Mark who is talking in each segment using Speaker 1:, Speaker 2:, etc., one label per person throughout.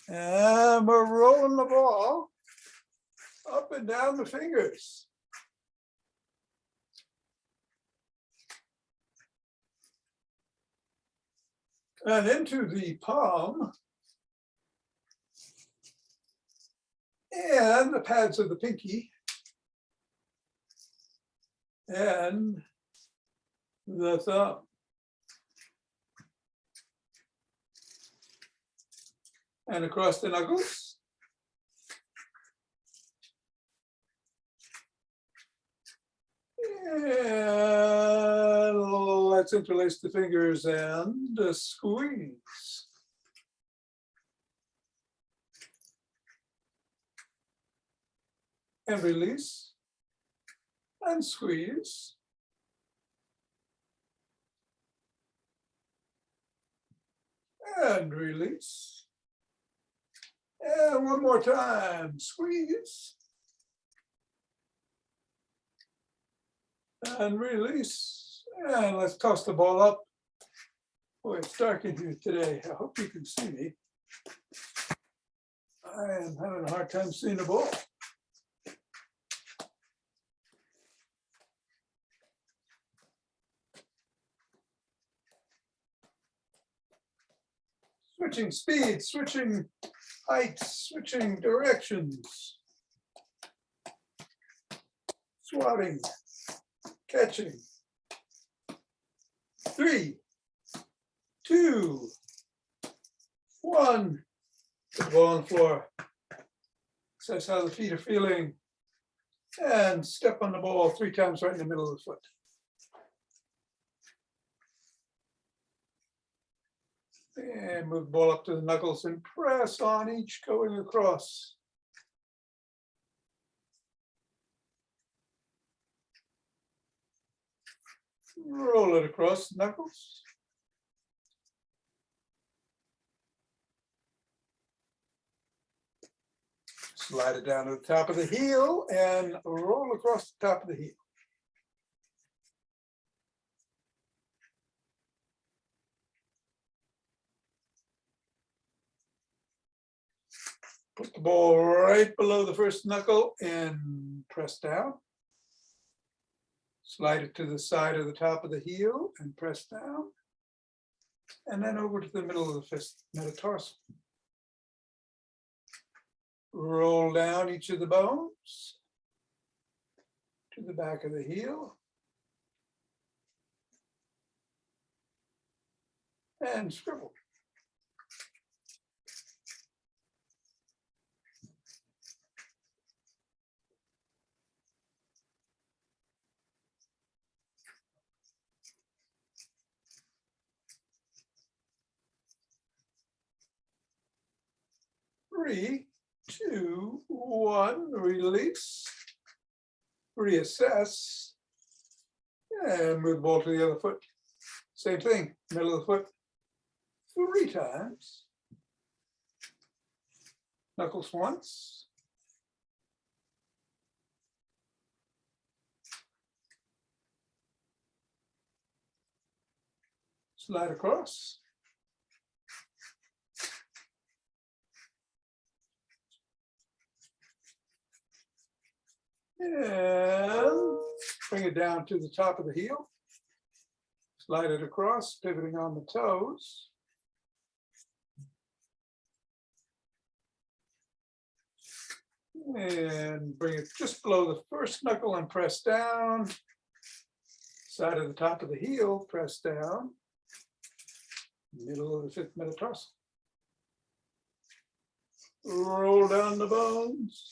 Speaker 1: And we're rolling the ball up and down the fingers. And into the palm and the pads of the pinky and the thumb. And across the knuckles. And let's interlace the fingers and squeeze. And release. And squeeze. And release. And one more time, squeeze. And release. And let's toss the ball up. Boy, it's dark in here today. I hope you can see me. I am having a hard time seeing the ball. Switching speeds, switching heights, switching directions. Swatting, catching. 3, 2, 1. Put the ball on the floor. Assess how the feet are feeling. And step on the ball 3 times right in the middle of the foot. And move the ball up to the knuckles and press on each going across. Roll it across the knuckles. Slide it down to the top of the heel and roll across the top of the heel. Put the ball right below the first knuckle and press down. Slide it to the side of the top of the heel and press down. And then over to the middle of the fist, metatarsal. Roll down each of the bones to the back of the heel. And scribble. Three, 2, 1, release, reassess, and move the ball to the other foot. Same thing, middle of the foot, 3 times. Knuckles once. Slide across. And bring it down to the top of the heel. Slide it across, pivoting on the toes. And bring it just below the first knuckle and press down. Side of the top of the heel, press down. Middle of the 5th metatarsal. Roll down the bones.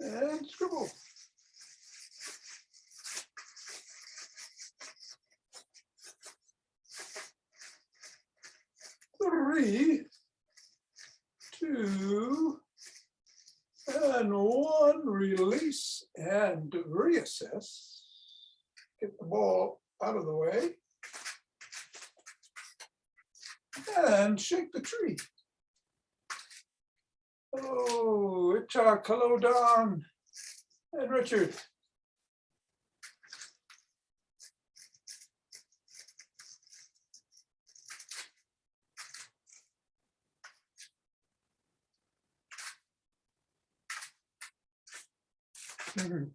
Speaker 1: And scribble. Three, 2, and 1. Release and reassess. Get the ball out of the way. And shake the tree. Oh, Ichak, hello, Don and Richard. 3,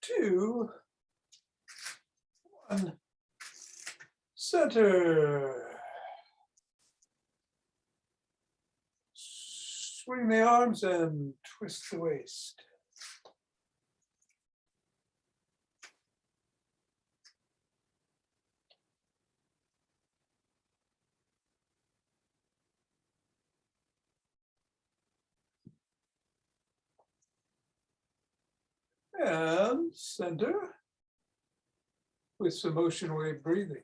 Speaker 1: 2, 1. Center. Swing the arms and twist the waist. And center with some motion wave breathing.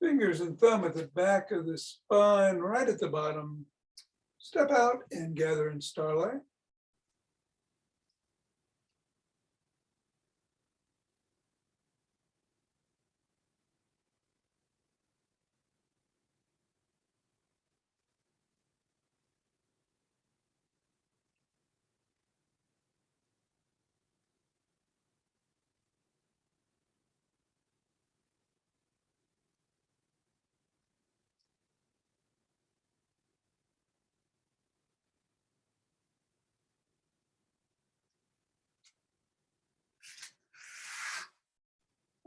Speaker 1: Fingers and thumb at the back of the spine, right at the bottom. Step out and gather in starlight.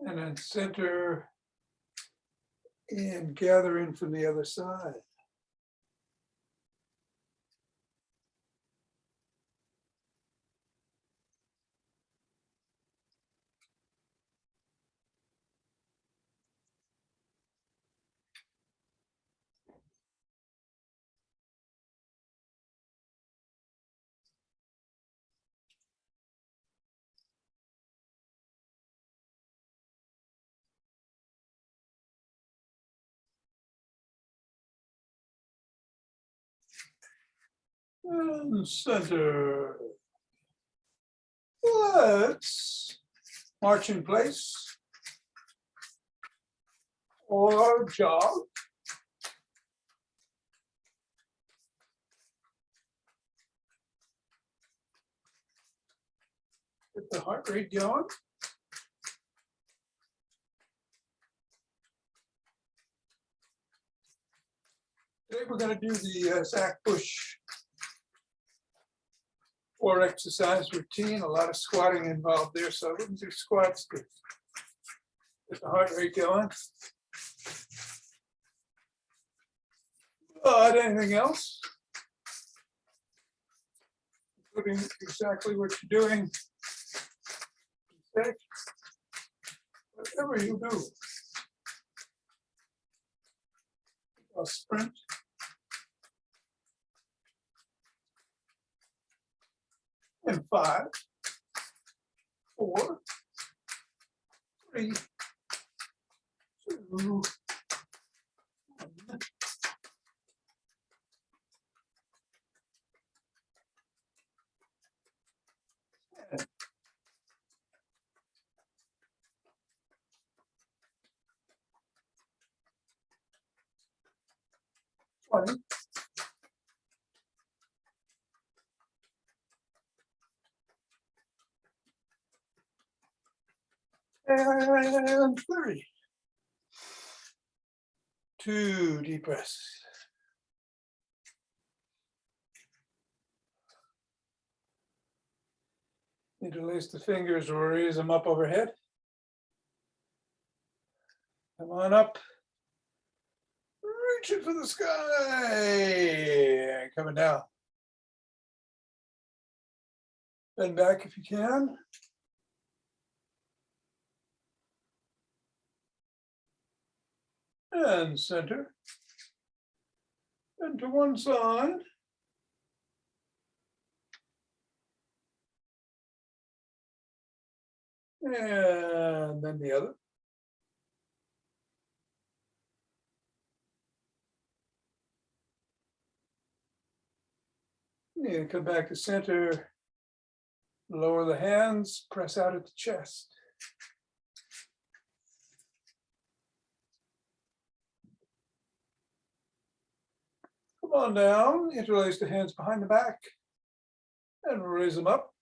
Speaker 1: And then center and gather in from the other side. And center. Let's march in place or jog. Get the heart rate going. Today we're going to do the Zach Bush 4 exercise routine. A lot of squatting involved there, so I wouldn't do squats to get the heart rate going. Anything else? Including exactly what you're doing. Whatever you do. A sprint. And 5, 4, 3, 2, 1. And 20. And 30. 2 deep breaths. Interlace the fingers or raise them up overhead. Come on up. Reaching for the sky. Coming down. Bend back if you can. And center. And to one side. And then the other. And come back to center. Lower the hands, press out at the chest. Come on down, interlace the hands behind the back and raise them up.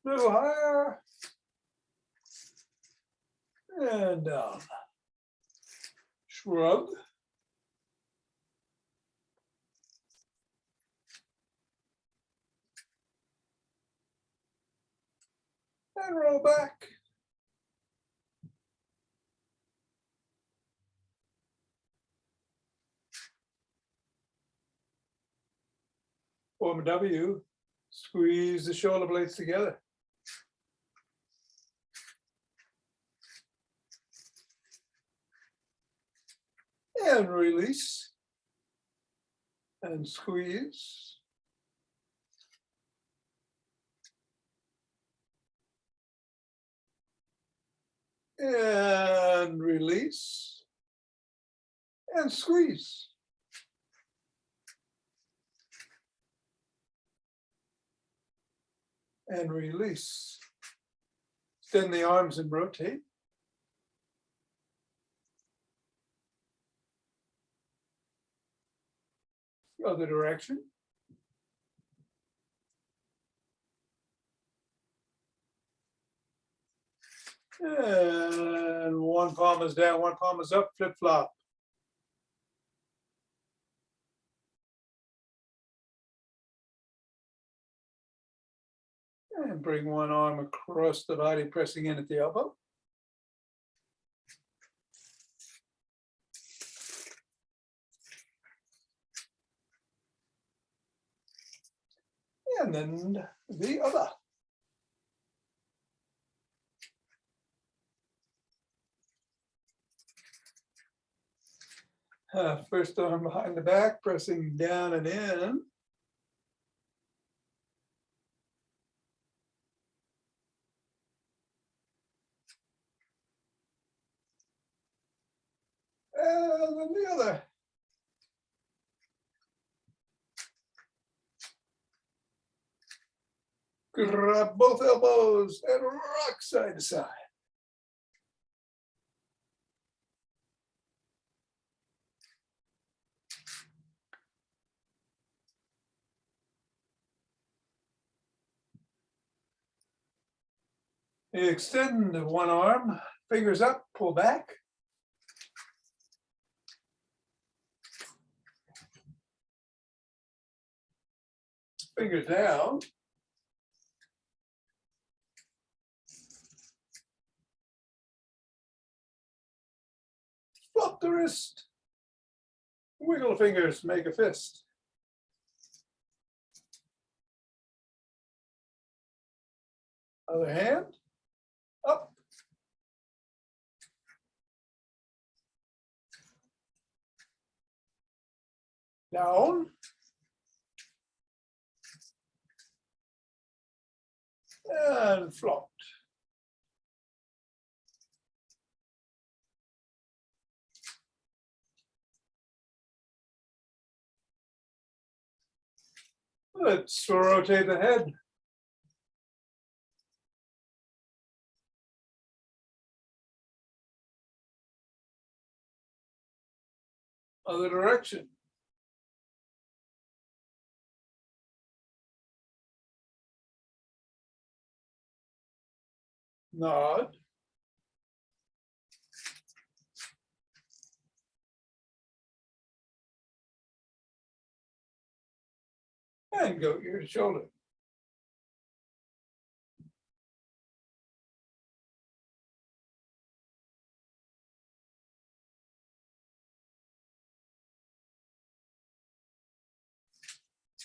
Speaker 1: A little higher. And down. Shrug. And roll back. Form a W. Squeeze the shoulder blades together. And release. And squeeze. And release. And squeeze. And release. Extend the arms and rotate. The other direction. And one palm is down, one palm is up, flip flop. And bring one arm across the body, pressing in at the elbow. And then the other. First arm behind the back, pressing down and in. And then the other. Grab both elbows and rock side to side. Extend one arm, fingers up, pull back. Fingers down. Flop the wrist. Wiggle fingers, make a fist. Other hand, up. Down. And flopped. Let's rotate the head. Other direction. Nod. And go ear to shoulder.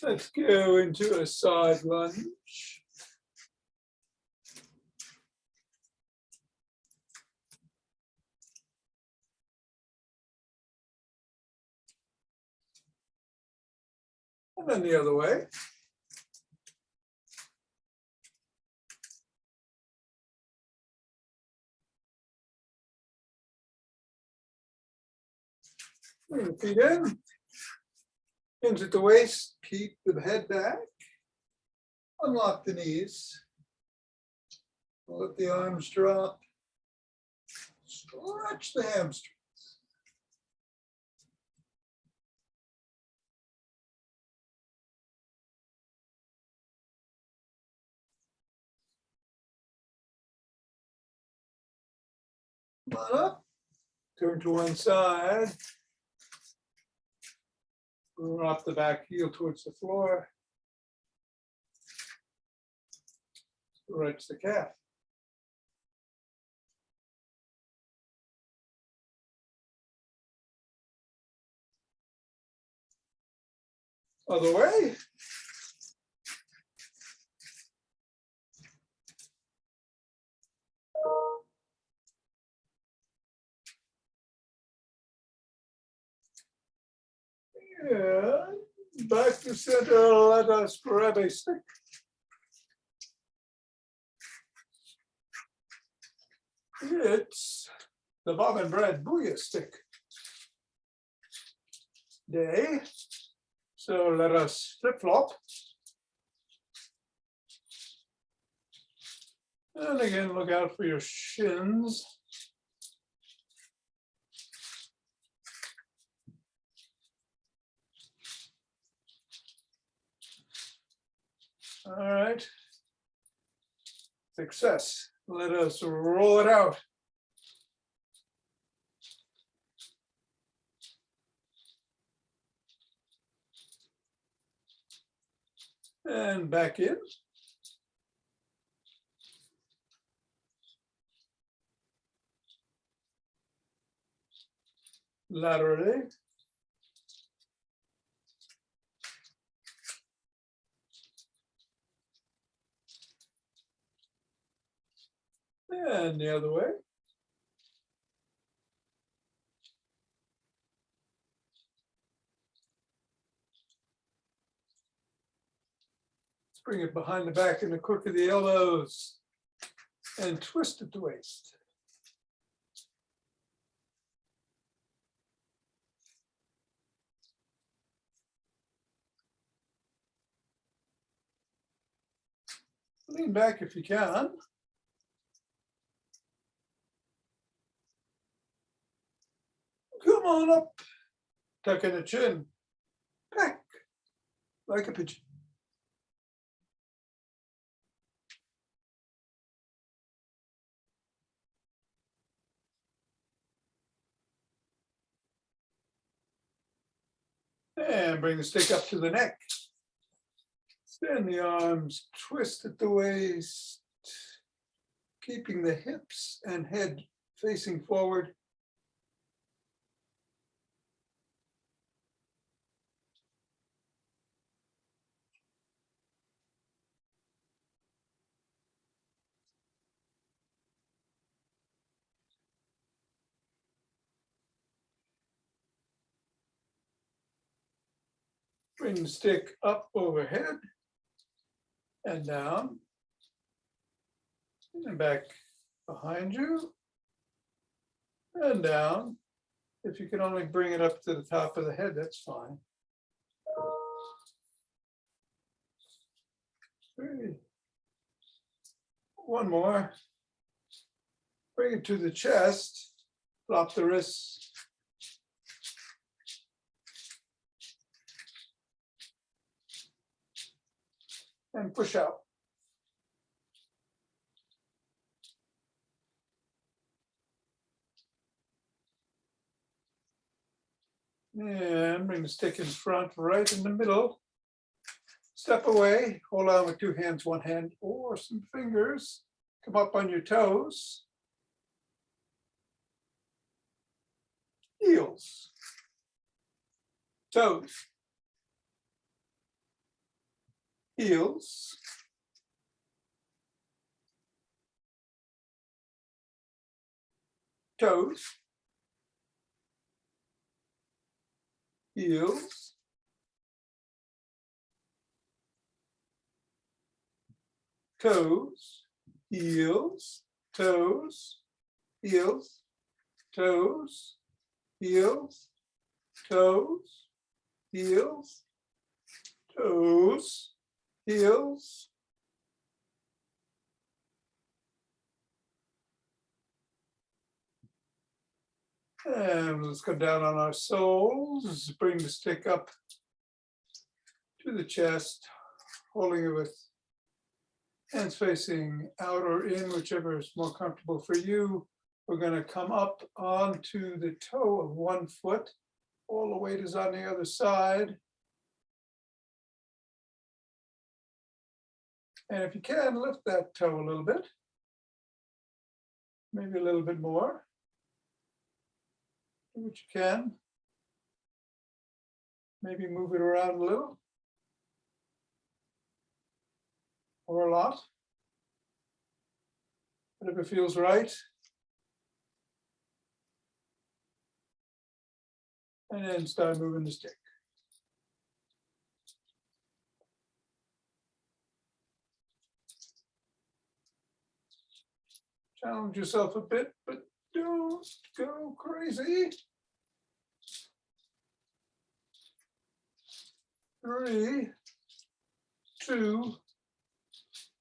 Speaker 1: Let's go into a side lunge. And then the other way. Bring the feet in. Hinge at the waist, keep the head back. Unlock the knees. Let the arms drop. Stretch the hamstrings. Come on up. Turn to one side. Drop the back heel towards the floor. Stretch the calf. Other way. And back to center, let us grab a stick. It's the Bob and Brad Booyah stick day. So let us flip-flop. And again, look out for your shins. All right. Success. Let us roll it out. And back in. Laterally. And the other way. Let's bring it behind the back and the crook of the elbows and twist at the waist. Lean back if you can. Come on up. Tuck in the chin. Back like a pigeon. And bring the stick up to the neck. Extend the arms, twist at the waist, keeping the hips and head facing forward. Bring the stick up overhead and down and back behind you and down. If you can only bring it up to the top of the head, that's fine. 3. One more. Bring it to the chest, flop the wrists. And push out. And bring the stick in front, right in the middle. Step away, hold on with 2 hands, 1 hand, or some fingers. Come up on your toes. Heels. Toes. Heels. Toes. Heels. Toes. Heels. Toes. Heels. Toes. Heels. toes, heels, toes, heels. And let's go down on our soles, bring the stick up to the chest, holding it with hands facing out or in, whichever is more comfortable for you. We're going to come up onto the toe of one foot. All the weight is on the other side. And if you can, lift that toe a little bit. Maybe a little bit more. Do what you can. Maybe move it around a little. Or a lot. Whatever feels right. And then start moving the stick. Challenge yourself a bit, but don't go crazy. 3, 2,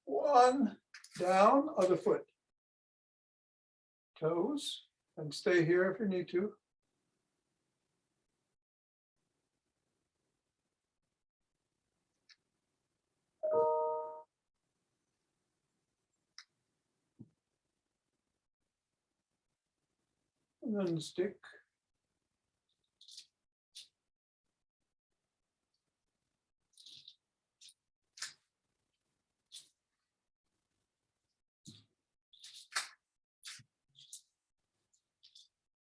Speaker 1: 1, down, other foot. Toes, and stay here if you need to. And then the stick.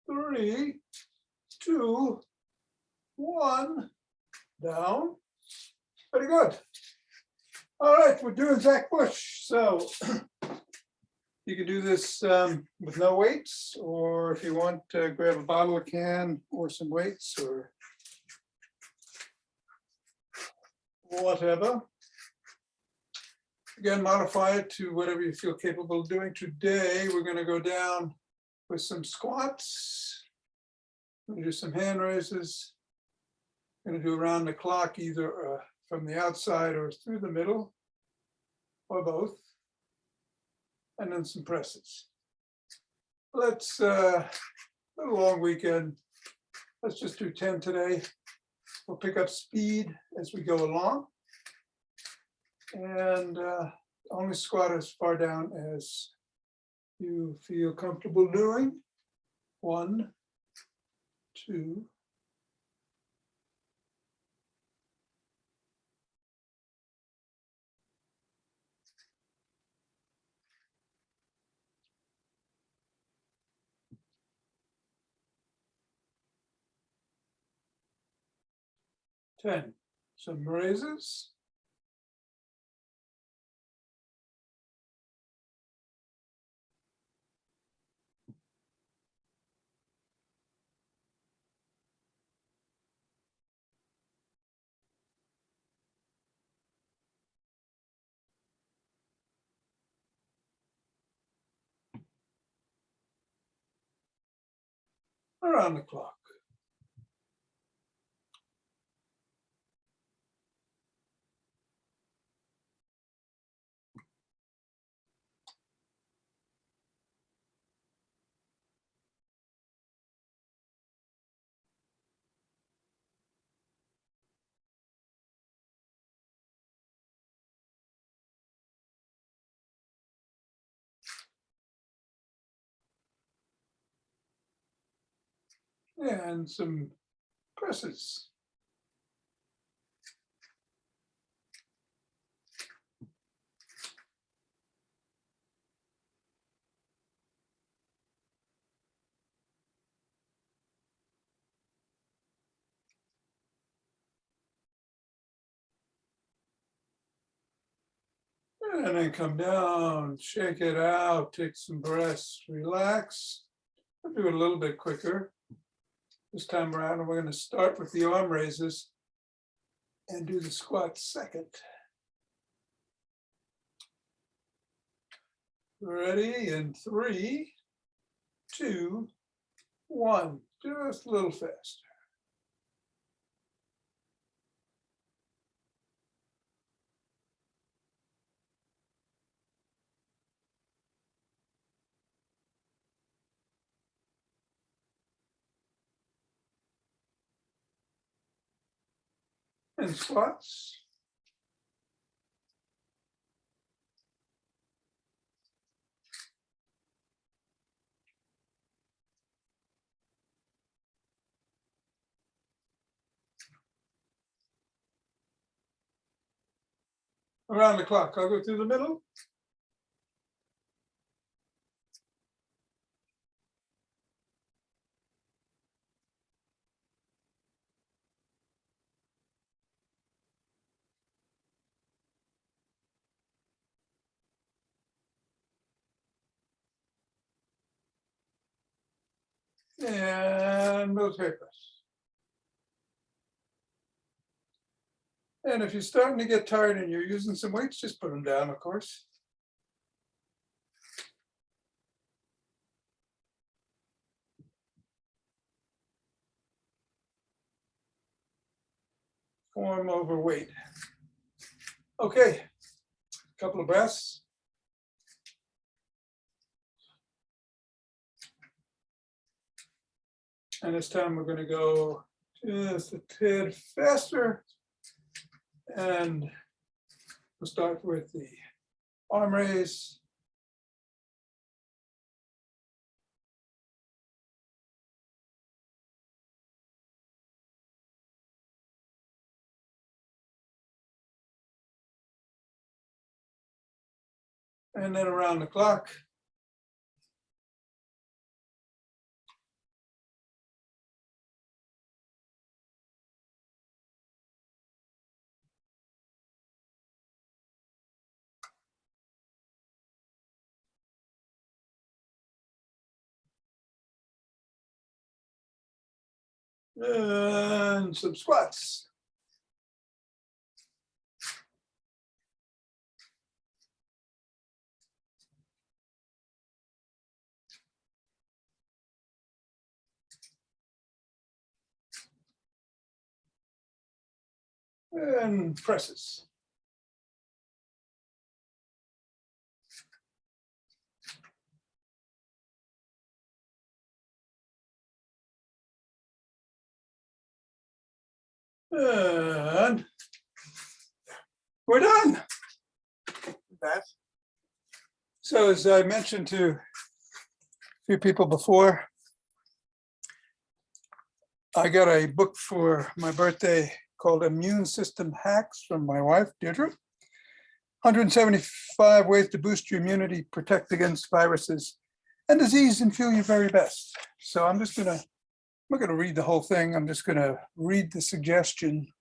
Speaker 1: Three, 2, 1, down. Very good. All right, we're doing Zach Bush. So you can do this with no weights, or if you want to grab a bottle, a can, or some weights, or whatever. Again, modify it to whatever you feel capable of doing. Today, we're going to go down with some squats. We're going to do some hand raises. We're going to do around the clock, either from the outside or through the middle, or both. And then some presses. Let's, a long weekend. Let's just do 10 today. We'll pick up speed as we go along. And only squat as far down as you feel comfortable doing. 1, 2, 10. Some raises. Around the clock. And some presses. And then come down, shake it out, take some breaths, relax. I'll do it a little bit quicker this time around, and we're going to start with the arm raises and do the squat second. Ready? In 3, 2, 1. Just a little faster. And squats. Around the clock. I'll go through the middle. And military press. And if you're starting to get tired and you're using some weights, just put them down, of course. Form over weight. Okay, a couple of breaths. And this time we're going to go just a tad faster. And we'll start with the arm raise. And then around the clock. And some squats. And presses. And we're done. That. So as I mentioned to a few people before, I got a book for my birthday called Immune System Hacks from my wife, Deirdre. 175 ways to boost your immunity, protect against viruses and disease, and feel your very best. So I'm not gonna read the whole thing. I'm just gonna read the suggestion,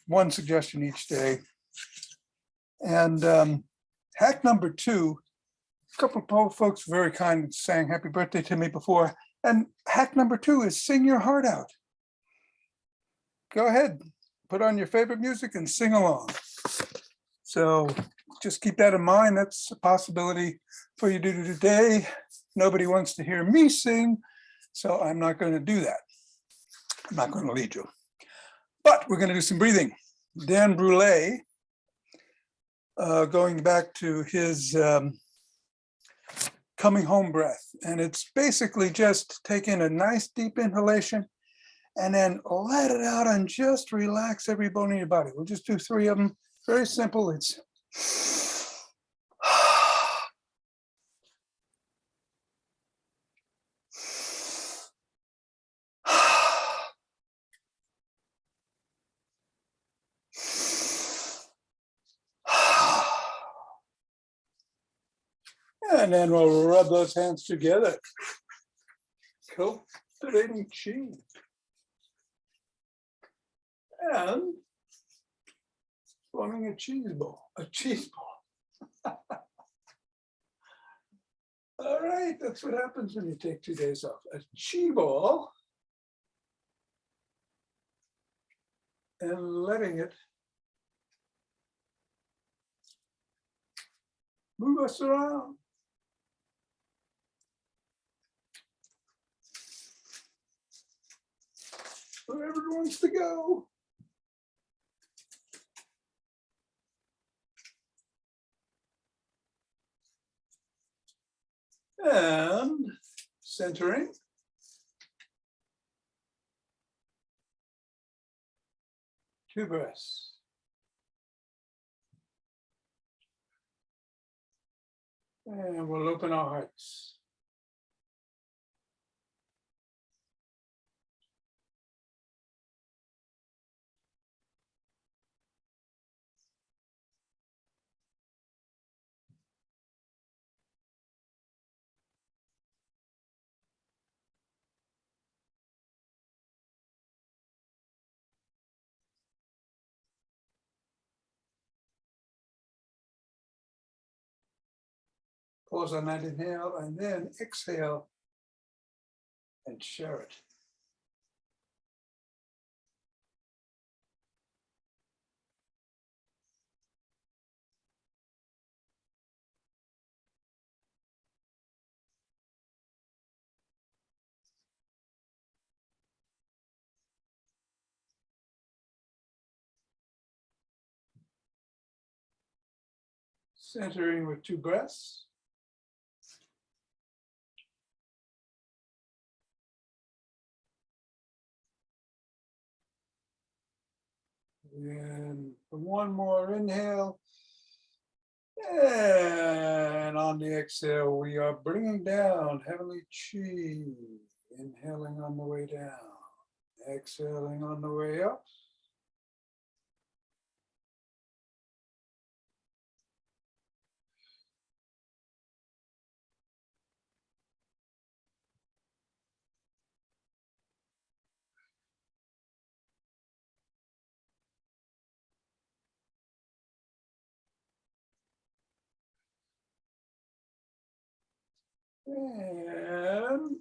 Speaker 1: one suggestion each day. And hack number 2, a couple of folks very kind and sang happy birthday to me before. And hack number 2 is sing your heart out. Go ahead, put on your favorite music and sing along. So just keep that in mind. That's a possibility for you to do today. Nobody wants to hear me sing, so I'm not going to do that. I'm not going to lead you. But we're going to do some breathing. Dan Brule, going back to his coming home breath. And it's basically just taking a nice deep inhalation and then let it out and just relax every bone in your body. We'll just do 3 of them. Very simple. It's and then we'll rub those hands together. Cultivating chi. And forming a cheese ball. All right, that's what happens when you take 2 days off. A chi ball. And letting it move us around. Wherever it wants to go. And centering. 2 breaths. And we'll open our hearts. Pause on that inhale and then exhale and share it. Centering with 2 breaths. And one more inhale. And on the exhale, we are bringing down heavenly chi. Inhaling on the way down. Exhaling on the way up. And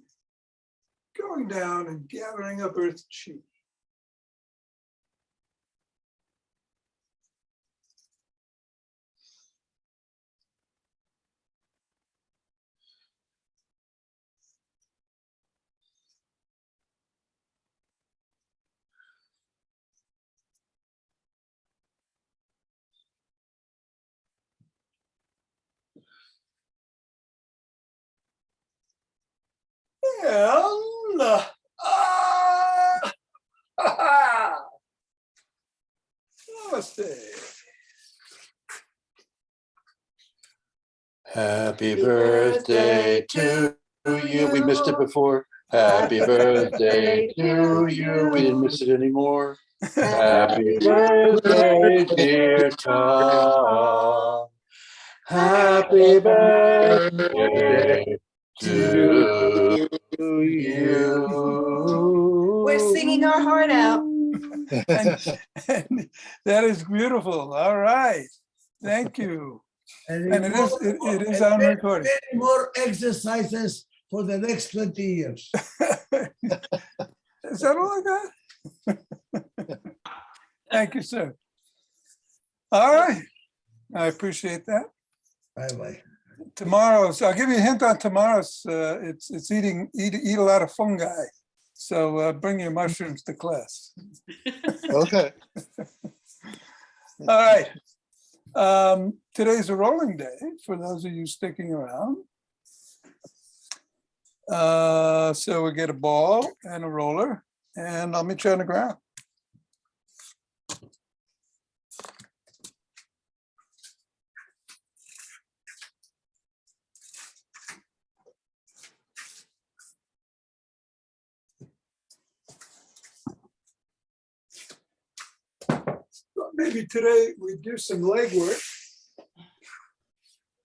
Speaker 1: going down and gathering up earth chi. And namaste.
Speaker 2: Happy birthday to you. We missed it before. Happy birthday to you. We didn't miss it anymore. Happy birthday, dear Tom. Happy birthday to you.
Speaker 3: We're singing our heart out.
Speaker 1: And that is beautiful. All right. Thank you. And it is on recording.
Speaker 4: Many more exercises for the next 20 years.
Speaker 1: Is that all I got? Thank you, sir. All right. I appreciate that.
Speaker 4: Bye-bye.
Speaker 1: Tomorrow's, I'll give you a hint on tomorrow's, it's eat a lot of fungi. So bring your mushrooms to class.
Speaker 2: Okay.
Speaker 1: All right. Today's a rolling day for those of you sticking around. So we get a ball and a roller, and I'll meet you on the ground. Maybe today we do some leg work.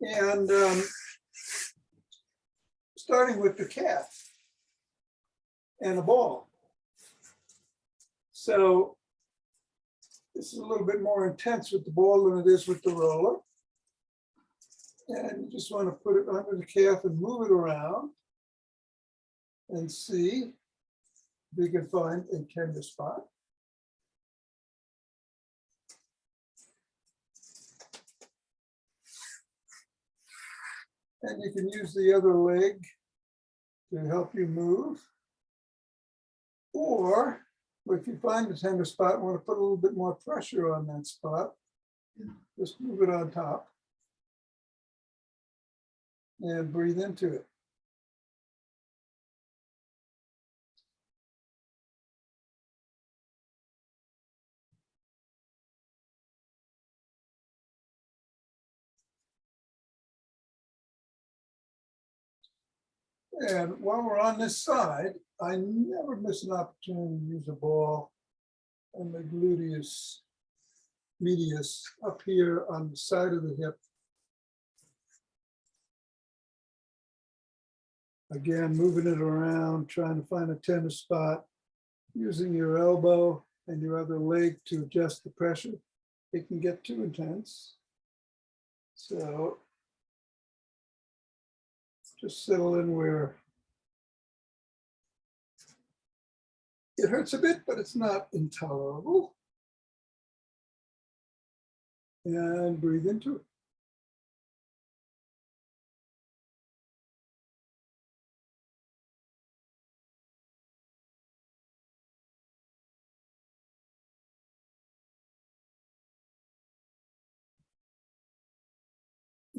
Speaker 1: And starting with the calf and a ball. So this is a little bit more intense with the ball than it is with the roller. And you just want to put it under the calf and move it around and see if you can find a tender spot. And you can use the other leg to help you move. Or if you find a tender spot and want to put a little bit more pressure on that spot, just move it on top and breathe into it. And while we're on this side, I never miss an opportunity to use a ball on the gluteus medius up here on the side of the hip. Again, moving it around, trying to find a tender spot, using your elbow and your other leg to adjust the pressure. It can get too intense. So just settle in where it hurts a bit, but it's not intolerable. And breathe into it.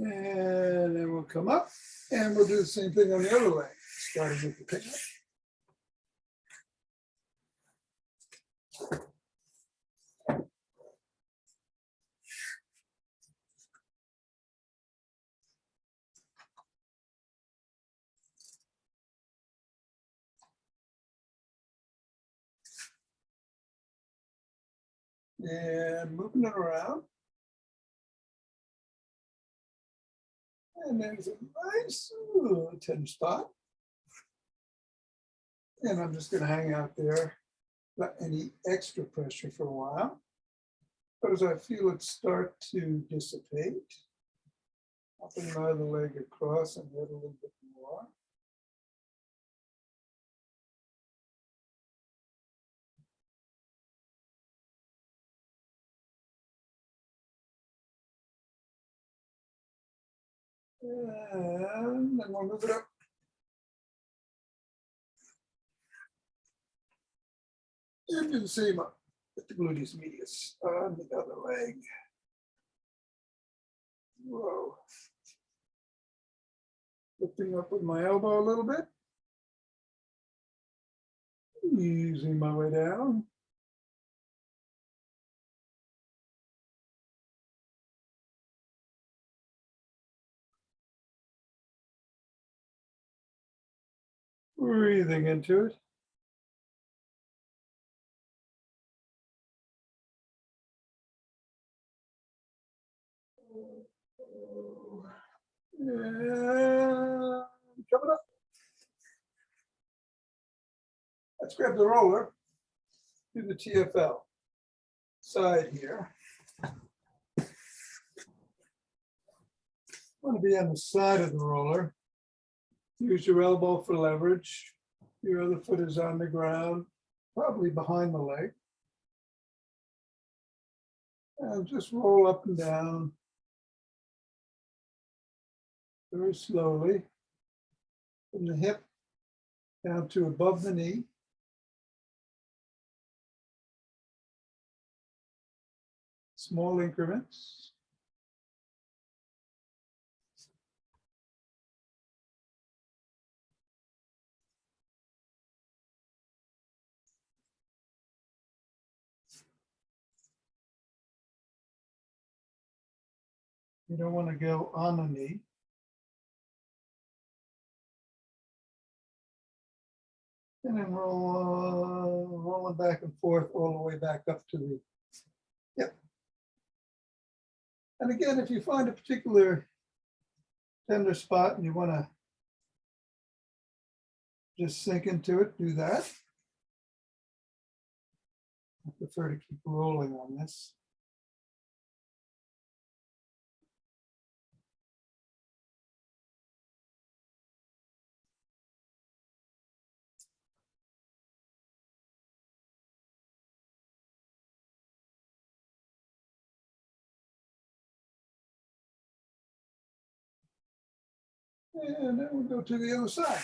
Speaker 1: And then we'll come up and we'll do the same thing on the other leg, starting with the pickup. And moving it around. And there's a nice tender spot. And I'm just going to hang out there, not any extra pressure for a while. But as I feel it start to dissipate, I'll bring my other leg across and hit a little bit more. And then we'll move it up. And do the same up with the gluteus medius on the other leg. Whoa. Lifting up with my elbow a little bit. Easing my way down. Breathing into it. And coming up. Let's grab the roller, do the TFL side here. Want to be on the side of the roller. Use your elbow for leverage. Your other foot is on the ground, probably behind the leg. And just roll up and down very slowly from the hip down to above the knee. Small increments. You don't want to go on the knee. And then rolling back and forth all the way back up to the hip. And again, if you find a particular tender spot and you want to just sink into it, do that. I prefer to keep rolling on this. And then we'll go to the other side.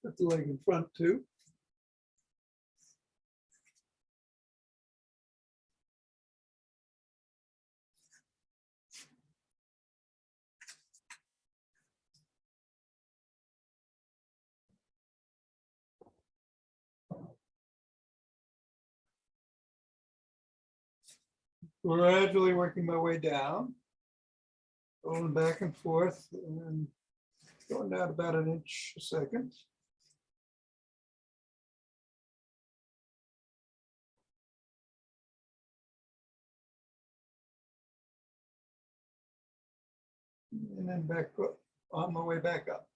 Speaker 1: Put the leg in front too. gradually working my way down. Going back and forth and going down about an inch a second. And then back up, on my way back up.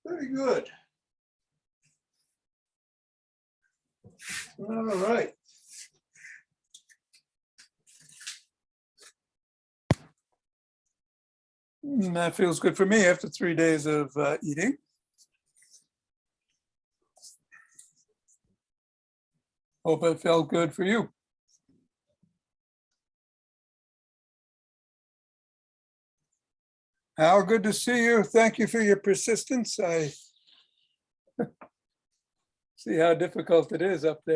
Speaker 1: Very good. All right. That feels good for me after 3 days of eating. Hope it felt good for you. Al, good to see you. Thank you for your persistence. I see how difficult it is up there.